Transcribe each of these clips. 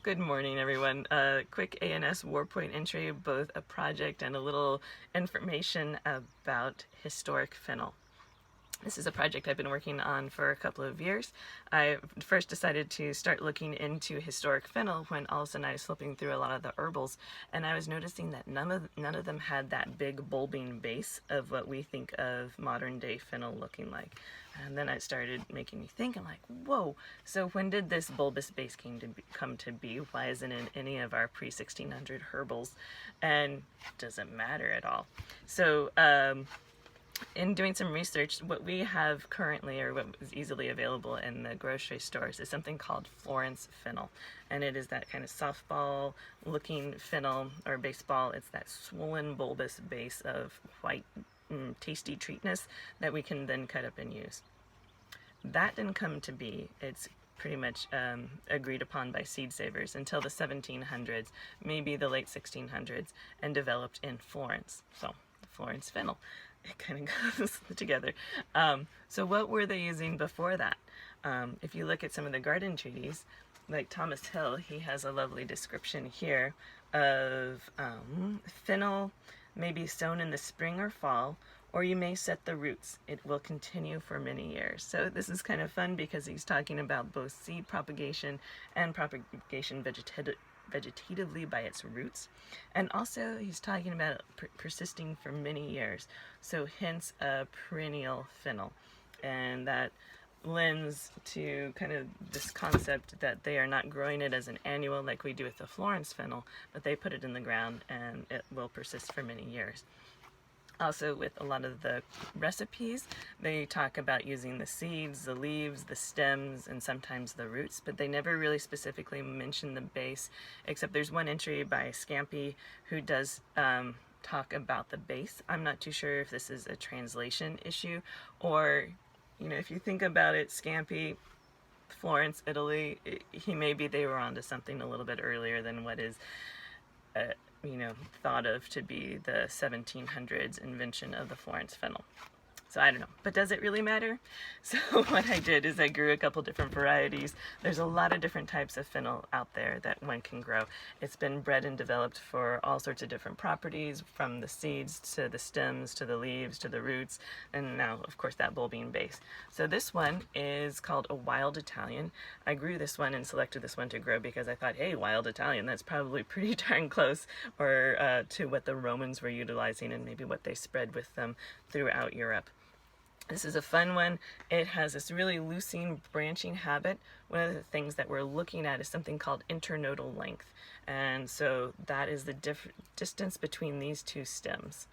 Good morning, everyone. Quick ANS Warpoint entry, both a project and a little information about historic fennel. This is a project I've been working on for a couple of years. I first decided to start looking into historic fennel when all of a sudden I was flipping through a lot of the herbals, and I was noticing that none of them had that big bulbing base of what we think of modern day fennel looking like. And then it started making me think, I'm like, whoa, so when did this bulbous base come to be? Why isn't it in any of our pre-1600 herbals? And does it matter at all? So, in doing some research, what we have currently, or what is easily available in the grocery stores, is something called Florence fennel. And it is that kind of softball looking fennel, or baseball. It's that swollen bulbous base of white, tasty treatness that we can then cut up and use. That didn't come to be. It's pretty much agreed upon by seed savers until the 1700s, maybe the late 1600s, and developed in Florence. So, Florence fennel. It kind of goes together. So what were they using before that? If you look at some of the garden treaties, like Thomas Hill, he has a lovely description here of fennel may be sown in the spring or fall, or you may set the roots. It will continue for many years. So this is kind of fun because he's talking about both seed propagation and propagation vegetatively by its roots, and also he's talking about persisting for many years, so hence a perennial fennel, and that lends to kind of this concept that they are not growing it as an annual like we do with the Florence fennel, but they put it in the ground and it will persist for many years. Also, with a lot of the recipes, they talk about using the seeds, the leaves, the stems, and sometimes the roots, but they never really specifically mention the base, except there's one entry by Scampi who does talk about the base. I'm not too sure if this is a translation issue, or, if you think about it, Scampi, Florence, Italy, maybe they were onto something a little bit earlier than what is thought of to be the 1700s invention of the Florence fennel. So I don't know, but does it really matter? So what I did is I grew a couple different varieties. There's a lot of different types of fennel out there that one can grow. It's been bred and developed for all sorts of different properties, from the seeds to the stems to the leaves to the roots, and now of course that bulbing base. So this one is called a wild Italian. I grew this one and selected this one to grow because I thought, hey, wild Italian, that's probably pretty darn close or to what the Romans were utilizing and maybe what they spread with them throughout Europe. This is a fun one. It has this really loosing branching habit. One of the things that we're looking at is something called internodal length. And so that is the distance between these two stems.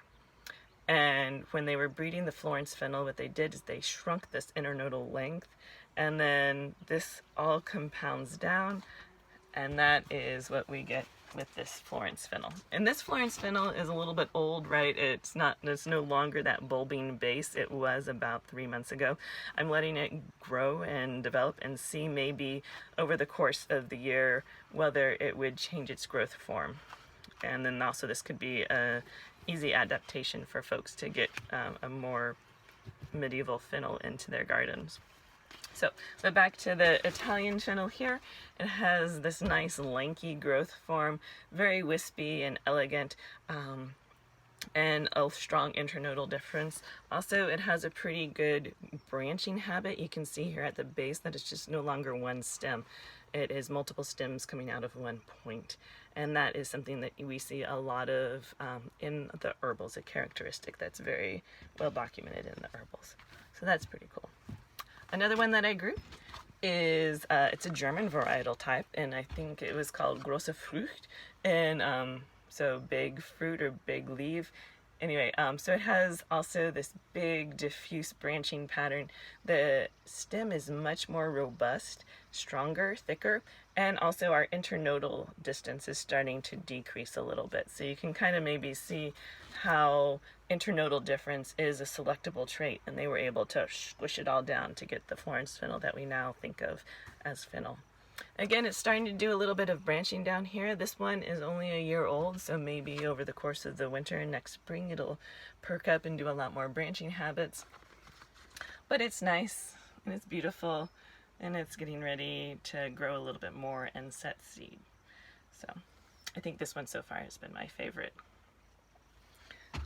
And when they were breeding the Florence fennel, what they did is they shrunk this internodal length, and then this all compounds down, and that is what we get with this Florence fennel. And this Florence fennel is a little bit old, right? It's no longer that bulbing base it was about 3 months ago. I'm letting it grow and develop and see maybe over the course of the year whether it would change its growth form. And then also this could be a easy adaptation for folks to get a more medieval fennel into their gardens. So back to the Italian fennel here. It has this nice lanky growth form, very wispy and elegant, and a strong internodal difference. Also, it has a pretty good branching habit. You can see here at the base that it's just no longer one stem. It is multiple stems coming out of one point. And that is something that we see a lot of in the herbals, a characteristic that's very well documented in the herbals. So that's pretty cool. Another one that I grew is, it's a German varietal type, and I think it was called Grosse Frucht, and so big fruit or big leaf. Anyway, so it has also this big diffuse branching pattern. The stem is much more robust, stronger, thicker, and also our internodal distance is starting to decrease a little bit. So you can kind of maybe see how internodal difference is a selectable trait, and they were able to squish it all down to get the Florence fennel that we now think of as fennel. Again, it's starting to do a little bit of branching down here. This one is only a year old, so maybe over the course of the winter and next spring it'll perk up and do a lot more branching habits. But it's nice, and it's beautiful, and it's getting ready to grow a little bit more and set seed. So I think this one so far has been my favorite.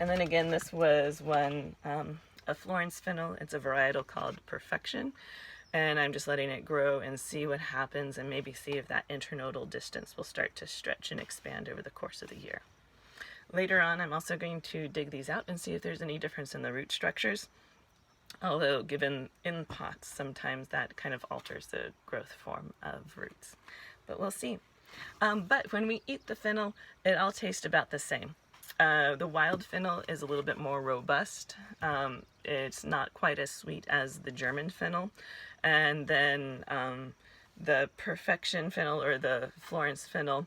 And then again, this was one, a Florence Fennel. It's a varietal called Perfection. And I'm just letting it grow and see what happens, and maybe see if that internodal distance will start to stretch and expand over the course of the year. Later on, I'm also going to dig these out and see if there's any difference in the root structures. Although given in pots, sometimes that kind of alters the growth form of roots. But we'll see. But when we eat the fennel, it all tastes about the same. The wild fennel is a little bit more robust. It's not quite as sweet as the German fennel. And then the Perfection fennel, or the Florence fennel,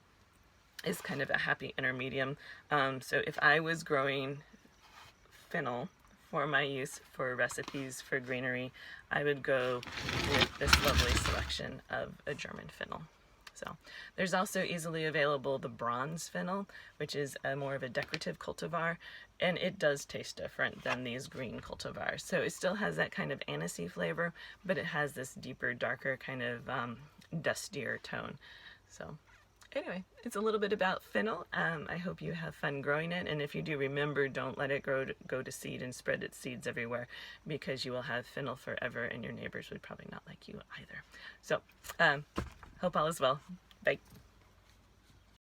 is kind of a happy intermedium. So if I was growing fennel for my use for recipes for greenery, I would go with this lovely selection of a German fennel. So there's also easily available the bronze fennel, which is more of a decorative cultivar, and it does taste different than these green cultivars. So it still has that kind of anisey flavor, but it has this deeper, darker, kind of dustier tone. So anyway, it's a little bit about fennel. I hope you have fun growing it, and if you do, remember, don't let it go to seed and spread its seeds everywhere, because you will have fennel forever, and your neighbors would probably not like you either. So hope all is well. Bye.